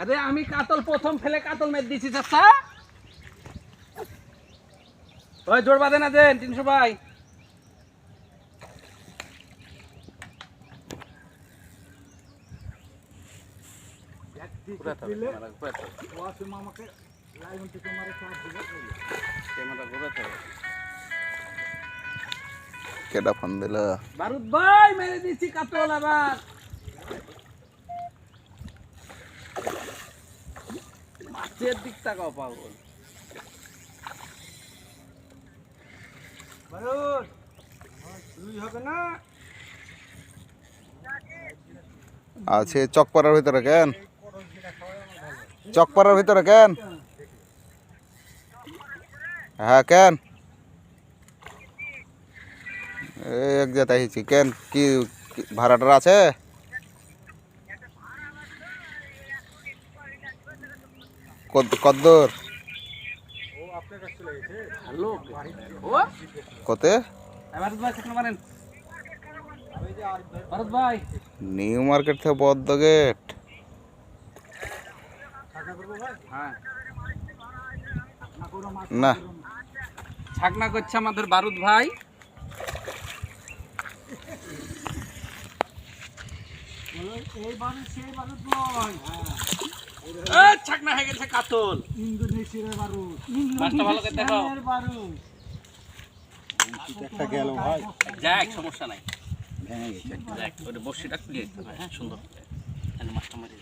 আরে আমি কাতল প্রথম ফেলে কাতল মেরে দিছি চাচা। ওই জোর বাঁধে না দেন 300 ভাই। কেডা ফোন দিল? বারুদ ভাই মেরে দিছি কাতল আবার। মাছের দিক তাকাও পাগল। বারুদ তুই হবে না? আছে চকপাড়ার ভিতরে কেন? চকপাড়ার ভিতরে কেন? হ্যাঁ কেন? এক জায়গায় আইছি কেন? কি ভাড়াটার আছে? কদ্দূর? হ্যালো ও কতে? বারুদ ভাই কত মারেন? বারুদ ভাই নিউ মার্কেট থেকে বদ্ধ গেট। হ্যাঁ না ছাকনা করছে আমাদের বারুদ ভাই। ছাকনা হয়ে গেছে কাতল। ইন্দোনেশিয়ার বারুদ, মাছটা ভালো করে দেখো। বারুদ একটা গেল ভাই, যাক সমস্যা নাই। ভেঙে গেছে। যাক ওটা বর্ষিটা খুলে দিতে হবে। হ্যাঁ সুন্দর তাহলে মাছটা মারি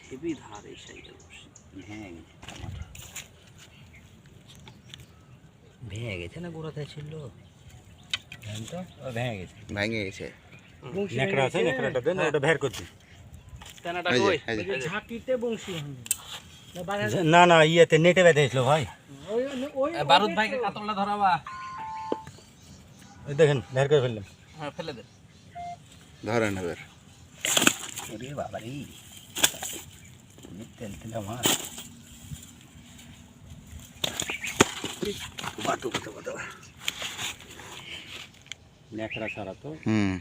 হেভি ধার এই সাইডের বর্ষি। ভেঙে গেছে টমাটো। ভেঙে গেছে না গোড়াতে ছিল? তো ভেঙে গেছে। ভেঙে গেছে। নেকড়া আছে, নেকড়াটা দেন, ওটা বের করছি। তেনাটা এই যে, কই? এই যে। ঝাঁকিতে বংশী হবে না না, ইয়েতে নেটে বেঁধেছিল ভাই। বারুদ ভাইকে কাতলটা ধরাবা। ওই দেখেন বের করে ফেললাম। হ্যাঁ ফেলে দে। ধরেন এবার। ওরে বাবা রে, তেল তেল মাছ। নেকড়া ছাড়া তো হুম